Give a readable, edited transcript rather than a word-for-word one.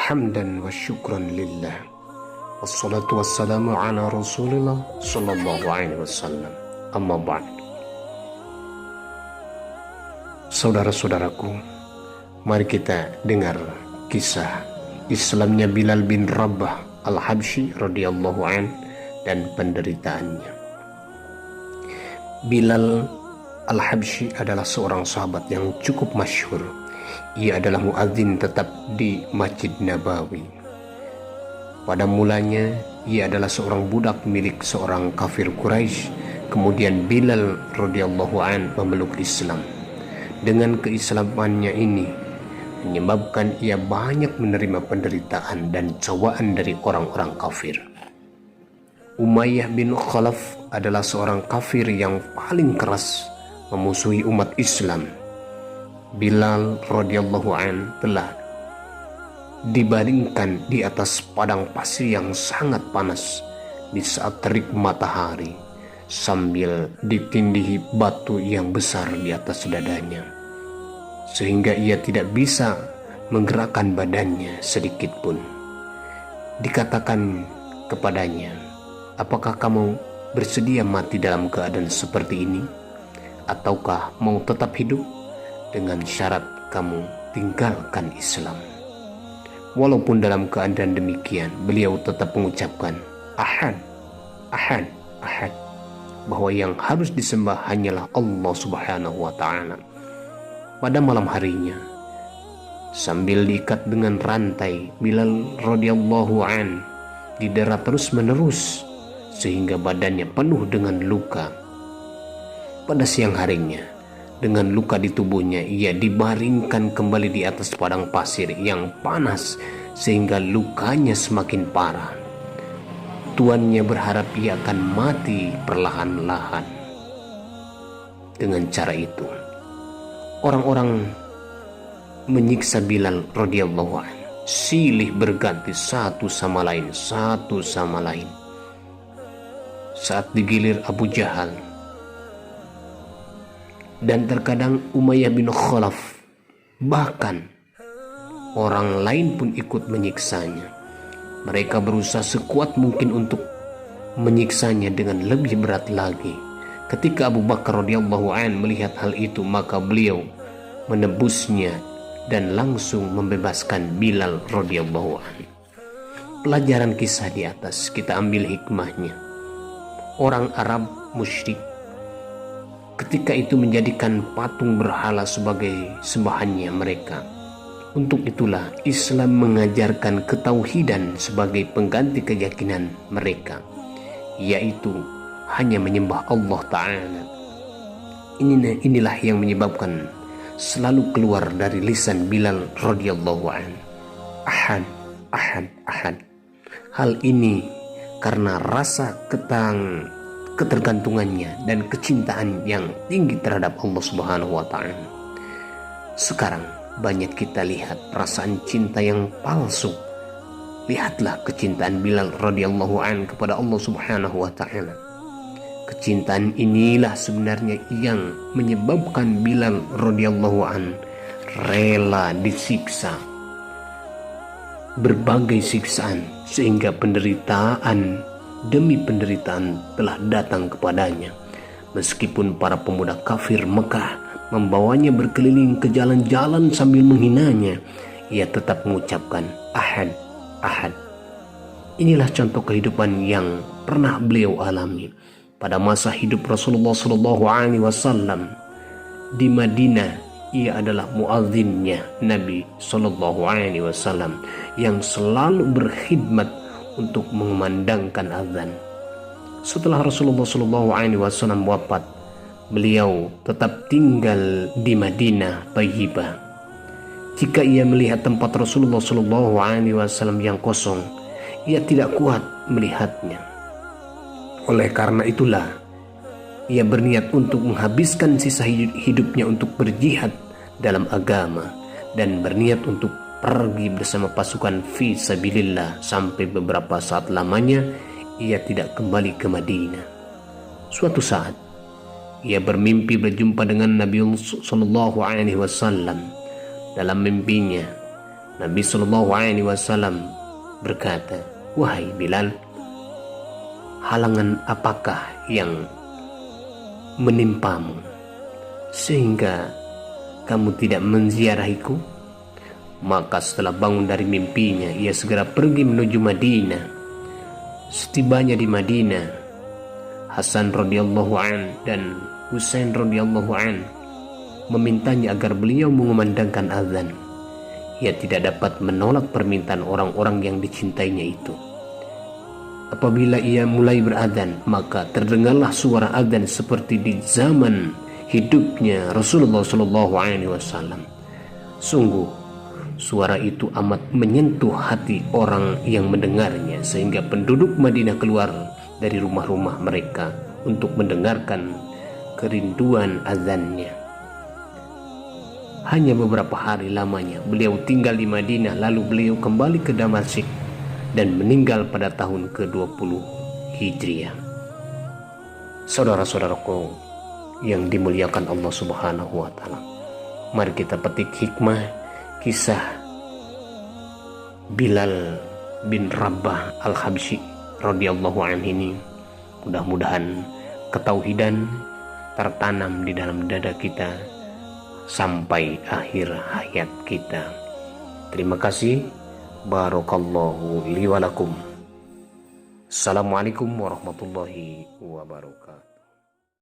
hamdan wa syukran lillah. Wassalatu wassalamu ala Rasulillah sallallahu alaihi wasallam. Amma ba'd. Saudara-saudaraku, mari kita dengar kisah Islamnya Bilal bin Rabah Al-Habsyi radhiyallahu an dan penderitaannya. Bilal Al-Habsyi adalah seorang sahabat yang cukup masyhur. Ia adalah muadzin tetap di Masjid Nabawi. Pada mulanya ia adalah seorang budak milik seorang kafir Quraisy. Kemudian Bilal radhiyallahu an memeluk Islam. Dengan keislamannya ini menyebabkan ia banyak menerima penderitaan dan cobaan dari orang-orang kafir. Umayyah bin Khalaf adalah seorang kafir yang paling keras memusuhi umat Islam. Bilal radhiyallahu an telah dibaringkan di atas padang pasir yang sangat panas di saat terik matahari sambil ditindihi batu yang besar di atas dadanya, sehingga ia tidak bisa menggerakkan badannya sedikit pun. Dikatakan kepadanya, "Apakah kamu bersedia mati dalam keadaan seperti ini? Ataukah mau tetap hidup? Dengan syarat kamu tinggalkan Islam." Walaupun dalam keadaan demikian, beliau tetap mengucapkan Ahad, Ahad, Ahad, bahwa yang harus disembah hanyalah Allah Subhanahu wa Ta'ala. Pada malam harinya, sambil diikat dengan rantai, Bilal radhiyallahu an didera terus-menerus sehingga badannya penuh dengan luka. Pada siang harinya, dengan luka di tubuhnya, ia dibaringkan kembali di atas padang pasir yang panas sehingga lukanya semakin parah. Tuannya berharap ia akan mati perlahan-lahan. Dengan cara itu, orang-orang menyiksa Bilal radhiyallahu anhu, silih berganti satu sama lain. Saat digilir Abu Jahal, dan terkadang Umayyah bin Khalaf, bahkan orang lain pun ikut menyiksanya. Mereka berusaha sekuat mungkin untuk menyiksanya dengan lebih berat lagi. Ketika Abu Bakar radhiyallahu an melihat hal itu, maka beliau menebusnya dan langsung membebaskan Bilal radhiyallahu an. Pelajaran kisah di atas kita ambil hikmahnya. Orang Arab musyrik ketika itu menjadikan patung berhala sebagai sembahannya mereka. Untuk itulah Islam mengajarkan ketauhidan sebagai pengganti keyakinan mereka, yaitu hanya menyembah Allah Ta'ala. Inilah yang menyebabkan selalu keluar dari lisan Bilal radhiyallahu an, Ahad, Ahad, Ahad. Hal ini karena rasa ketergantungannya dan kecintaan yang tinggi terhadap Allah Subhanahu wa Ta'ala. Sekarang banyak kita lihat perasaan cinta yang palsu. Lihatlah kecintaan Bilal radhiyallahu an kepada Allah Subhanahu wa Ta'ala. Kecintaan inilah sebenarnya yang menyebabkan Bilal radhiyallahu an rela disiksa berbagai siksaan, sehingga penderitaan demi penderitaan telah datang kepadanya. Meskipun para pemuda kafir Mekah membawanya berkeliling ke jalan-jalan sambil menghinanya, ia tetap mengucapkan Ahad, Ahad. Inilah contoh kehidupan yang pernah beliau alami pada masa hidup Rasulullah sallallahu alaihi wasallam di Madinah. Ia adalah muadzinnya Nabi sallallahu alaihi wasallam yang selalu berkhidmat untuk mengumandangkan azan. Setelah Rasulullah sallallahu alaihi wasallam wafat, beliau tetap tinggal di Madinah Thayyibah. Jika ia melihat tempat Rasulullah sallallahu alaihi wasallam yang kosong, ia tidak kuat melihatnya. Oleh karena itulah ia berniat untuk menghabiskan sisa hidupnya untuk berjihad dalam agama dan berniat untuk pergi bersama pasukan fi sabilillah. Sampai beberapa saat lamanya ia tidak kembali ke Madinah. Suatu saat ia bermimpi berjumpa dengan Nabi sallallahu alaihi wasallam. Dalam mimpinya Nabi Shallallahu Alaihi Wasallam berkata, "Wahai Bilal, halangan apakah yang menimpamu sehingga kamu tidak menziarahiku?" Maka setelah bangun dari mimpinya, ia segera pergi menuju Madinah. Setibanya di Madinah, Hasan radhiyallahu an dan Husain radhiyallahu an memintanya agar beliau mengumandangkan azan. Ia tidak dapat menolak permintaan orang-orang yang dicintainya itu. Apabila ia mulai berazan, maka terdengarlah suara azan seperti di zaman hidupnya Rasulullah Shallallahu Alaihi Wasallam. Sungguh, suara itu amat menyentuh hati orang yang mendengarnya, sehingga penduduk Madinah keluar dari rumah-rumah mereka untuk mendengarkan kerinduan azannya. Hanya beberapa hari lamanya beliau tinggal di Madinah, lalu beliau kembali ke Damasik dan meninggal pada tahun ke-20 Hijriah. Saudara-saudaraku yang dimuliakan Allah Subhanahu wa taala, mari kita petik hikmah kisah Bilal bin Rabah Al-Habsyi radhiyallahu anhu ini. Mudah-mudahan ketauhidan tertanam di dalam dada kita sampai akhir hayat kita. Terima kasih. Barakallahu li wa lakum. Assalamualaikum warahmatullahi wabarakatuh.